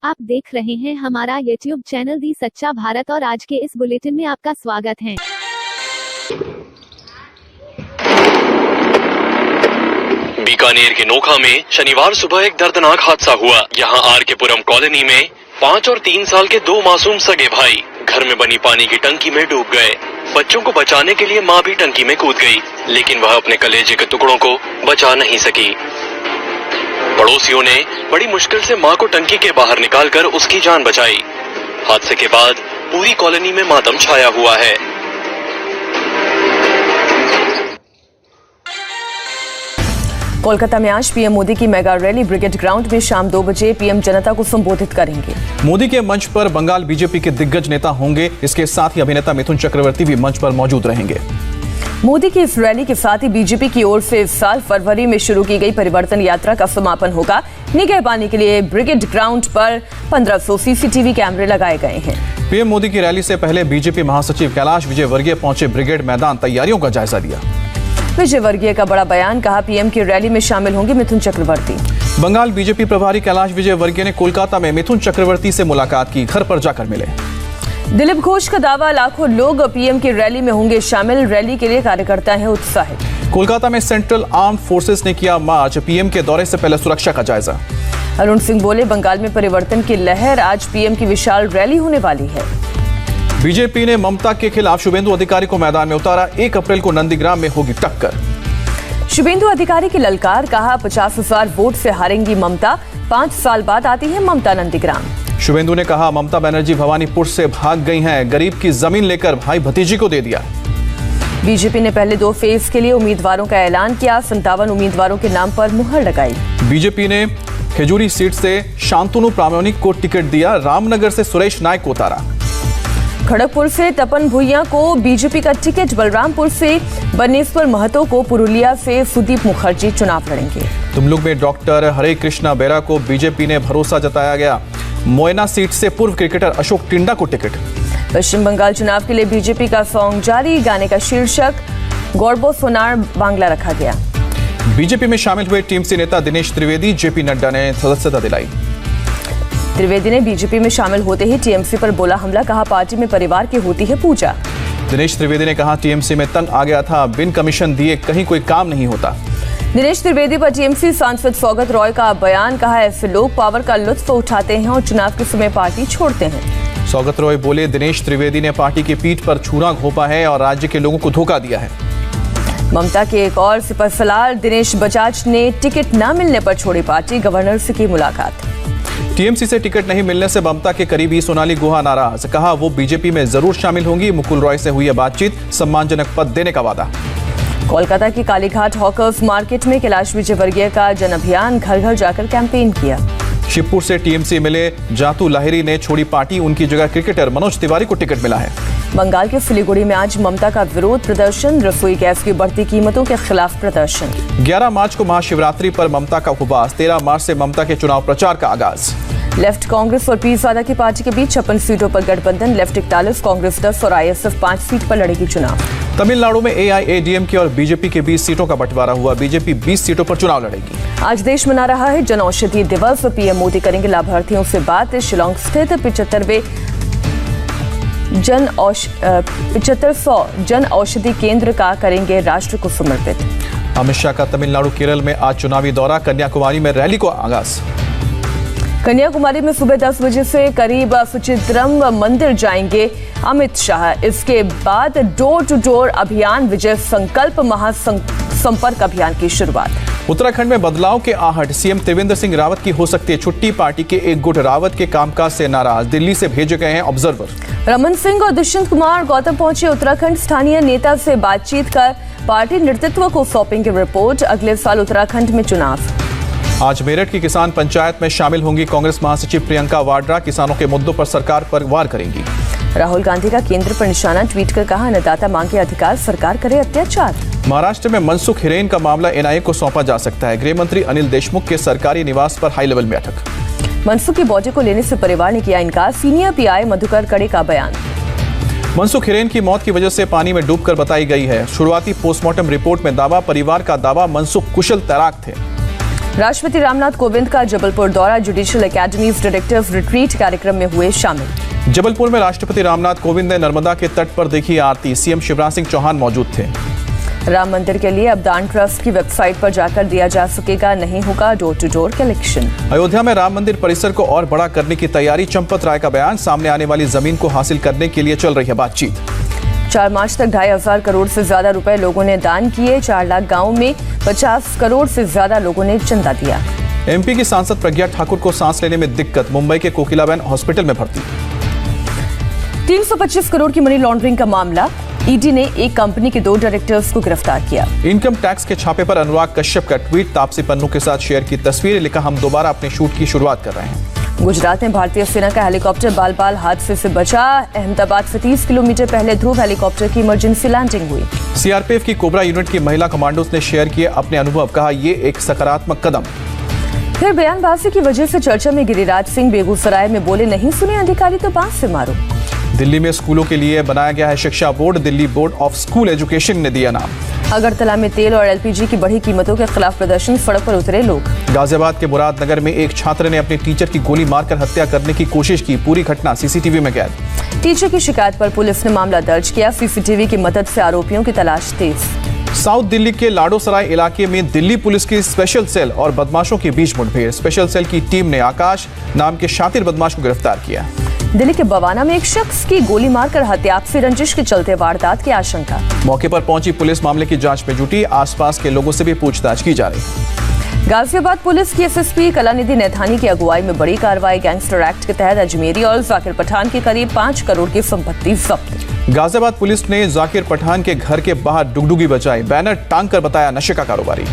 आप देख रहे हैं हमारा YouTube चैनल दी सच्चा भारत और आज के इस बुलेटिन में आपका स्वागत है। बीकानेर के नोखा में शनिवार सुबह एक दर्दनाक हादसा हुआ। यहाँ आर के पुरम कॉलोनी में 5 और 3 साल के 2 मासूम सगे भाई घर में बनी पानी की टंकी में डूब गए। बच्चों को बचाने के लिए माँ भी टंकी में कूद गई, लेकिन वह अपने कलेजे के टुकड़ों को बचा नहीं सकी। पड़ोसियों ने बड़ी मुश्किल से मां को टंकी के बाहर निकालकर उसकी जान बचाई। हादसे के बाद पूरी कॉलोनी में मातम छाया हुआ है। कोलकाता में आज पीएम मोदी की मेगा रैली ब्रिगेड ग्राउंड में शाम 2 बजे पीएम जनता को संबोधित करेंगे। मोदी के मंच पर बंगाल बीजेपी के दिग्गज नेता होंगे। इसके साथ ही अभिनेता मिथुन चक्रवर्ती भी मंच पर मौजूद रहेंगे। मोदी की इस रैली के साथ ही बीजेपी की ओर से इस साल फरवरी में शुरू की गई परिवर्तन यात्रा का समापन होगा। निगाह पाने के लिए ब्रिगेड ग्राउंड पर 1500 सीसीटीवी कैमरे लगाए गए हैं। पीएम मोदी की रैली से पहले बीजेपी महासचिव कैलाश विजयवर्गीय पहुंचे ब्रिगेड मैदान, तैयारियों का जायजा लिया। विजयवर्गीय का बड़ा बयान, कहा पीएम की रैली में शामिल होंगे मिथुन चक्रवर्ती। बंगाल बीजेपी प्रभारी कैलाश विजयवर्गीय ने कोलकाता में मिथुन चक्रवर्ती से मुलाकात की, घर पर जाकर मिले। दिलीप घोष का दावा, लाखों लोग पीएम की रैली में होंगे शामिल। रैली के लिए कार्यकर्ता हैं उत्साहित। कोलकाता में सेंट्रल आर्म फोर्सेस ने किया मार्च, पीएम के दौरे से पहले सुरक्षा का जायजा। अरुण सिंह बोले, बंगाल में परिवर्तन की लहर, आज पीएम की विशाल रैली होने वाली है। बीजेपी ने ममता के खिलाफ शुभेंदु अधिकारी को मैदान में उतारा, 1 अप्रैल को नंदीग्राम में होगी टक्कर। शुभेंदु अधिकारी की ललकार, कहा 50,000 वोट से हारेंगी ममता, 5 साल बाद आती है ममता नंदीग्राम। शुभेंदु ने कहा ममता बनर्जी भवानीपुर से भाग गई हैं, गरीब की जमीन लेकर भाई भतीजी को दे दिया। बीजेपी ने पहले 2 फेज के लिए उम्मीदवारों का ऐलान किया, 57 उम्मीदवारों के नाम पर मुहर लगाई। बीजेपी ने खेजूरी सीट से शांतनु प्रामाणिक को टिकट दिया, रामनगर से सुरेश नायक को उतारा। खड़गपुर से तपन भुइया को बीजेपी का टिकट, बलरामपुर से बनेश्वर महतो को, पुरुलिया से सुदीप मुखर्जी चुनाव लड़ेंगे। तुमलुक में डॉक्टर हरे कृष्णा बेरा को बीजेपी ने भरोसा जताया गया। मोयना सीट से पूर्व क्रिकेटर अशोक टिंडा को टिकट। पश्चिम बंगाल चुनाव के लिए बीजेपी का सॉन्ग जारी, गाने का शीर्षक गौरबो सोनार बांग्ला रखा गया। बीजेपी में शामिल हुए टीएमसी नेता दिनेश त्रिवेदी, जेपी नड्डा ने सदस्यता दिलाई। त्रिवेदी ने बीजेपी में शामिल होते ही टीएमसी पर बोला हमला, कहा पार्टी में परिवार की होती है पूजा। दिनेश त्रिवेदी ने कहा टीएमसी में तंग आ गया था, बिन कमीशन दिए कहीं कोई काम नहीं होता। दिनेश त्रिवेदी पर टीएमसी सांसद सौगत रॉय का बयान, कहा ऐसे लोग पावर का लुत्फ उठाते हैं और चुनाव के समय पार्टी छोड़ते हैं। सौगत रॉय बोले, दिनेश त्रिवेदी ने पार्टी की पीठ पर छुरा घोंपा है और राज्य के लोगों को धोखा दिया है। ममता के एक और सिपहसालार दिनेश बजाज ने टिकट न मिलने पर छोड़ी पार्टी, गवर्नर से की मुलाकात। टीएमसी से टिकट नहीं मिलने से ममता के करीबी सोनाली गुहा नाराज, कहा वो बीजेपी में जरूर शामिल होंगी। मुकुल रॉय से हुई है बातचीत, सम्मानजनक पद देने का वादा। कोलकाता की कालीघाट हॉकर्स मार्केट में कैलाश विजयवर्गीय का जन अभियान, घर घर जाकर कैंपेन किया। शिवपुर से टीएमसी मिले जातू लाहिरी ने छोड़ी पार्टी, उनकी जगह क्रिकेटर मनोज तिवारी को टिकट मिला है। बंगाल के सिलीगुड़ी में आज ममता का विरोध प्रदर्शन, रसोई गैस की बढ़ती कीमतों के खिलाफ प्रदर्शन। 11 मार्च को महाशिवरात्रि पर ममता का उपवास, 13 मार्च से ममता के चुनाव प्रचार का आगाज। लेफ्ट कांग्रेस और पीरजादा की पार्टी के बीच 56 सीटों पर गठबंधन, लेफ्ट 41, कांग्रेस 10 और आईएसएफ 5 सीट पर लड़ेगी चुनाव। तमिलनाडु में एआईएडीएमके और बीजेपी के बीच सीटों का बंटवारा हुआ, बीजेपी 20 सीटों पर चुनाव लड़ेगी। आज देश मना रहा है जन औषधि दिवस, पीएम मोदी करेंगे लाभार्थियों से बात। शिलांग स्थित 75 जन औषधि केंद्र का करेंगे राष्ट्र को समर्पित। अमित शाह का तमिलनाडु केरल में आज चुनावी दौरा, कन्याकुमारी में रैली को आगाज। कन्याकुमारी में सुबह 10 बजे से करीब सुचित्रम मंदिर जाएंगे अमित शाह। इसके बाद डोर टू डोर अभियान, विजय संकल्प महासंपर्क अभियान की शुरुआत। उत्तराखंड में बदलाव के आहट, सीएम त्रिवेंद्र सिंह रावत की हो सकती है छुट्टी, पार्टी के एक गुट रावत के कामकाज से नाराज, दिल्ली से भेजे गए हैं ऑब्जर्वर। रमन सिंह और दुष्यंत कुमार गौतम पहुंचे उत्तराखंड, स्थानीय नेता से बातचीत कर पार्टी नेतृत्व को सौंपेंगे रिपोर्ट। अगले साल उत्तराखंड में चुनाव। आज मेरठ की किसान पंचायत में शामिल होंगी कांग्रेस महासचिव प्रियंका वाड्रा, किसानों के मुद्दों पर सरकार पर वार करेंगी। राहुल गांधी का केंद्र पर निशाना, ट्वीट कर कहा अन्नदाता मांगे अधिकार, सरकार करे अत्याचार। महाराष्ट्र में मनसुख हिरेन का मामला एनआईए को सौंपा जा सकता है, गृह मंत्री अनिल देशमुख के सरकारी निवास पर हाई लेवल बैठक। मनसुख की बॉडी को लेने से परिवार ने किया इनकार, सीनियर पीआई मधुकर कड़े का बयान। मनसुख हिरेन की मौत की वजह से पानी में डूबकर बताई गई है। शुरुआती पोस्टमार्टम रिपोर्ट में दावा, परिवार का दावा मनसुख कुशल तैराक थे। राष्ट्रपति रामनाथ कोविंद का जबलपुर दौरा, जुडिशियल एकेडमीज डायरेक्टर्स रिट्रीट कार्यक्रम में हुए शामिल। जबलपुर में राष्ट्रपति रामनाथ कोविंद ने नर्मदा के तट पर देखी आरती, सीएम शिवराज सिंह चौहान मौजूद थे। राम मंदिर के लिए अब दान ट्रस्ट की वेबसाइट पर जाकर दिया जा सकेगा, नहीं होगा door to door collection. Ayodhya में राम मंदिर परिसर को और बड़ा करने की तैयारी, चंपत राय का बयान, सामने आने वाली जमीन को हासिल करने के लिए चल रही है बातचीत। 4 मार्च तक 2,500 करोड़ से ज्यादा रुपए लोगों ने दान किए, 4 लाख गाँव में 50 करोड़ से ज्यादा लोगों ने चंदा दिया। एमपी की सांसद प्रज्ञा ठाकुर को सांस लेने में दिक्कत, मुंबई के कोकिलाबेन हॉस्पिटल में भर्ती। 325 करोड़ की मनी लॉन्ड्रिंग का मामला, ईडी ने एक कंपनी के 2 डायरेक्टर्स को गिरफ्तार किया। इनकम टैक्स के छापे पर अनुराग कश्यप का ट्वीट, तापसी पन्नू के साथ शेयर की तस्वीर, लिखा हम दोबारा अपने शूट की शुरुआत कर रहे हैं। गुजरात में भारतीय सेना का हेलीकॉप्टर बाल-बाल हादसे से बचा, अहमदाबाद से 30 किलोमीटर पहले ध्रुव हेलीकॉप्टर की इमरजेंसी लैंडिंग हुई। सीआरपीएफ की कोबरा यूनिट की महिला कमांडोज ने शेयर किए अपने अनुभव, कहा ये एक सकारात्मक कदम। फिर बयानबाजी की वजह से चर्चा में गिरिराज सिंह, बेगूसराय में बोले नहीं सुने अधिकारी तो बांस से मारो। दिल्ली में स्कूलों के लिए बनाया गया है शिक्षा board, Delhi board of school education ने दिया नाम। अगरतला में तेल और एलपीजी की बढ़ी कीमतों के खिलाफ प्रदर्शन, सड़क पर उतरे लोग। गाजियाबाद के मुरादनगर में एक छात्र ने अपने टीचर की गोली मारकर हत्या करने की कोशिश की, पूरी घटना सीसीटीवी में कैद। टीचर की शिकायत पर पुलिस ने मामला दर्ज किया, सीसीटीवी की मदद से आरोपियों की तलाश तेज। साउथ दिल्ली के लाडोसराय इलाके में दिल्ली पुलिस की स्पेशल सेल और बदमाशों के बीच मुठभेड़, स्पेशल सेल की टीम ने आकाश नाम के शातिर बदमाश को गिरफ्तार किया। दिल्ली के बवाना में एक शख्स की गोली मारकर हत्या, आपसी रंजिश के चलते वारदात की आशंका। मौके पर पहुंची पुलिस मामले की जांच में जुटी, आसपास के लोगों से भी पूछताछ की जा रही है। गाजियाबाद पुलिस की एसएसपी कलानिधि नैथानी की अगुवाई में बड़ी कार्रवाई, गैंगस्टर एक्ट के तहत अजमेरी और जाकिर पठान की करीब 5 करोड़ की संपत्ति जब्त। गाजियाबाद पुलिस ने जाकिर पठान के घर के बाहर डुगडुगी बचाई, बैनर टांग कर बताया नशे का कारोबारी।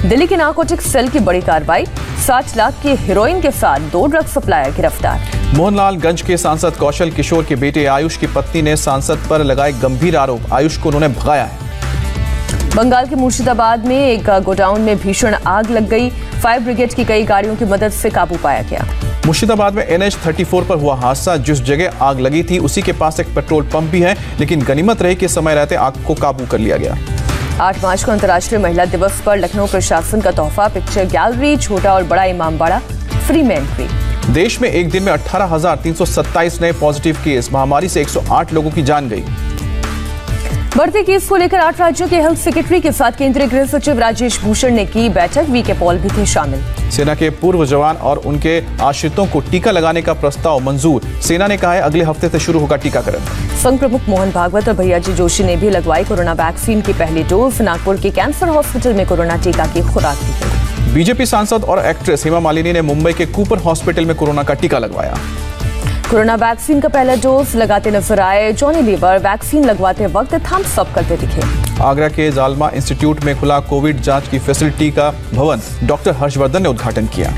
दिल्ली के नारकोटिक्स सेल की बड़ी कार्रवाई, 60 लाख की हेरोइन के साथ 2 ड्रग सप्लायर गिरफ्तार। मोहनलालगंज के सांसद कौशल किशोर के बेटे आयुष की पत्नी ने सांसद पर लगाए गंभीर आरोप, आयुष को उन्होंने भगाया है। बंगाल के मुर्शिदाबाद में एक गोडाउन में भीषण आग लग गई, फायर ब्रिगेड की कई गाड़ियों की मदद से काबू पाया गया। मुर्शिदाबाद में NH 34 पर हुआ हादसा, जिस जगह आग लगी थी उसी के पास एक पेट्रोल पंप भी है, लेकिन गनीमत रही कि समय रहते आग को काबू कर लिया गया। 8 मार्च को अंतर्राष्ट्रीय महिला दिवस पर लखनऊ प्रशासन का तोहफा, पिक्चर गैलरी, छोटा और बड़ा इमामबाड़ा फ्री में एंट्री। देश में एक दिन में 18,327 नए पॉजिटिव केस, महामारी से 108 लोगों की जान गई। बढ़ते केस को लेकर 8 राज्यों के हेल्थ सेक्रेटरी के साथ केंद्रीय गृह सचिव राजेश भूषण ने की बैठक, वीके पॉल भी थे शामिल। सेना के पूर्व जवान और उनके आश्रितों को टीका लगाने का प्रस्ताव मंजूर, सेना ने कहा है अगले हफ्ते से शुरू होगा टीकाकरण। संघ प्रमुख मोहन भागवत और भैयाजी जोशी ने भी लगवाई कोरोना वैक्सीन की पहली डोज, नागपुर के कैंसर हॉस्पिटल में कोरोना टीका की खुराक दी गई। बीजेपी सांसद और एक्ट्रेस हेमा मालिनी ने मुंबई के कूपर हॉस्पिटल में कोरोना का टीका लगवाया। कोरोना वैक्सीन का पहला डोज लगाते नजर आए जॉनी लीवर, वैक्सीन लगवाते वक्त थम्स अप करते दिखे। आगरा के जालमा इंस्टीट्यूट में खुला कोविड जांच की फैसिलिटी का भवन, डॉक्टर हर्षवर्धन ने उद्घाटन किया।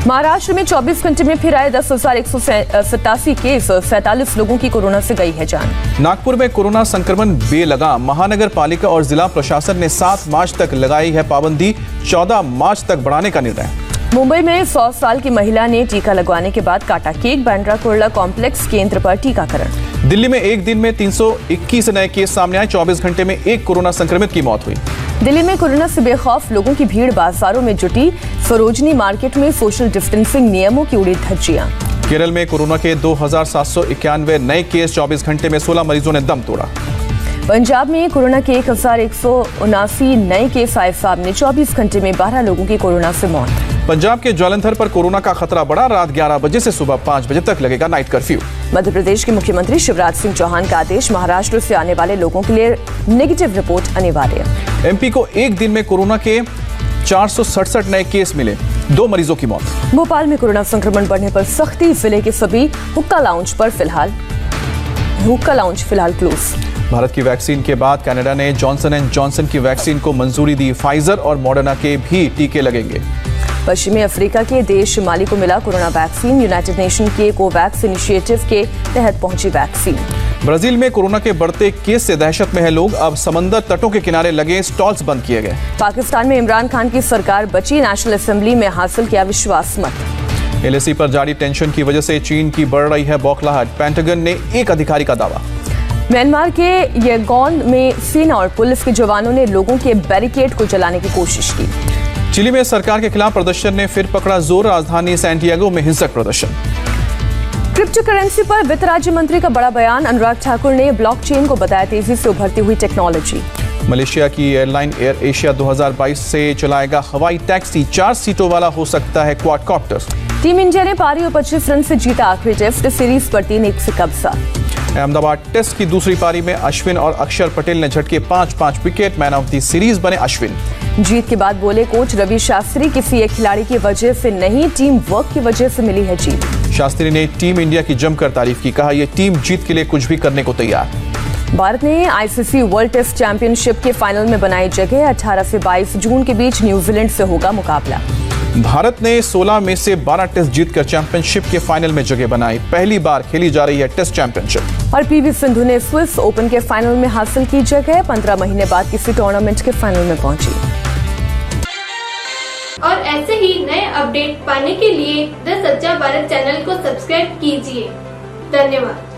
महाराष्ट्र में 24 घंटे में फिर आए 10,187 केस, 47 लोगों की कोरोना से गई है जान। नागपुर में कोरोना संक्रमण बेलगाम, महानगर पालिका और जिला प्रशासन ने 7 मार्च तक लगाई है पाबंदी, 14 मार्च तक बढ़ाने का निर्णय। मुंबई में 100 साल की महिला ने टीका लगवाने के बाद काटा केक, बांद्रा कुर्ला कॉम्प्लेक्स केंद्र पर टीकाकरण। दिल्ली में एक दिन में 321 नए केस सामने आए, 24 घंटे में एक कोरोना संक्रमित की मौत हुई। दिल्ली में कोरोना से बेखौफ लोगों की भीड़ बाजारों में जुटी, सरोजनी मार्केट में सोशल डिस्टेंसिंग नियमों की उड़ी धज्जियां। केरल में कोरोना के 2,791 नए केस, 24 घंटे में 16 मरीजों ने दम तोड़ा। पंजाब में कोरोना के 1,179 नए केस आए सामने, 24 घंटे में 12 लोगों की कोरोना से मौत। पंजाब के ज्वालंधर पर कोरोना का खतरा बढ़ा, रात 11 बजे से सुबह 5 बजे तक लगेगा नाइट कर्फ्यू। मध्य प्रदेश के मुख्यमंत्री शिवराज सिंह चौहान का आदेश, महाराष्ट्र से आने वाले लोगों के लिए नेगेटिव रिपोर्ट अनिवार्य। एमपी को एक दिन में कोरोना के 467 नए केस मिले, 2 मरीजों की मौत। भोपाल में कोरोना संक्रमण बढ़ने पर सख्ती, जिले के सभी हुक्का लाउंज फिलहाल क्लोज। भारत की वैक्सीन के बाद कनाडा ने जॉनसन एंड जॉनसन की वैक्सीन को मंजूरी दी, फाइजर और मॉडर्ना के भी टीके लगेंगे। पश्चिमी अफ्रीका के देश माली को मिला कोरोना वैक्सीन, यूनाइटेड नेशन के कोवैक्स इनिशिएटिव के तहत पहुंची वैक्सीन। ब्राजील में कोरोना के बढ़ते केस से दहशत में है लोग, अब समंदर तटों के किनारे लगे स्टॉल्स बंद किए गए। पाकिस्तान में इमरान खान की सरकार बची, नेशनल असेंबली में हासिल किया विश्वास मत। एलएसी पर जारी टेंशन की वजह से चीन की बढ़ रही है बौखलाहट, पेंटागन ने एक अधिकारी का दावा। म्यांमार के येगॉन में सेना और पुलिस के जवानों ने लोगों के बैरिकेड को जलाने की कोशिश की। चिली में सरकार के खिलाफ प्रदर्शन ने फिर पकड़ा जोर, राजधानी सैंटियागो में हिंसक प्रदर्शन। क्रिप्टो करेंसी पर वित्त राज्य मंत्री का बड़ा बयान, अनुराग ठाकुर ने ब्लॉकचेन को बताया तेजी से उभरती हुई टेक्नोलॉजी। मलेशिया की एयरलाइन एयर एशिया 2022 से चलाएगा हवाई टैक्सी, 4 सीटों वाला हो सकता है क्वाडकॉप्टर। टीम इंडिया ने पारी और 25 रन से जीता आखिरी टेस्ट सीरीज पर 3-1 से कब्जा। अहमदाबाद टेस्ट की दूसरी पारी में अश्विन और अक्षर पटेल ने झटके 5-5 wicket, man of the series बने अश्विन। जीत के बाद बोले कोच रवि शास्त्री, किसी एक खिलाड़ी की वजह से नहीं, टीम वर्क की वजह से मिली है जीत। शास्त्री ने टीम इंडिया की जमकर तारीफ की, कहा यह टीम जीत के लिए कुछ भी करने को तैयार। भारत ने आईसीसी वर्ल्ड टेस्ट चैंपियनशिप के फाइनल में बनाई जगह, 18 से 22 जून के बीच न्यूजीलैंड से होगा मुकाबला। भारत ने 16 में से 12 टेस्ट जीतकर चैंपियनशिप के फाइनल में जगह बनाई, पहली बार खेली जा रही है टेस्ट चैंपियनशिप। और पीवी सिंधु ने स्विस ओपन के फाइनल में हासिल की जगह, 15 महीने बाद किसी टूर्नामेंट के फाइनल में पहुंची। और ऐसे ही नए अपडेट पाने के लिए द सच्चा भारत चैनल को सब्सक्राइब कीजिए। धन्यवाद।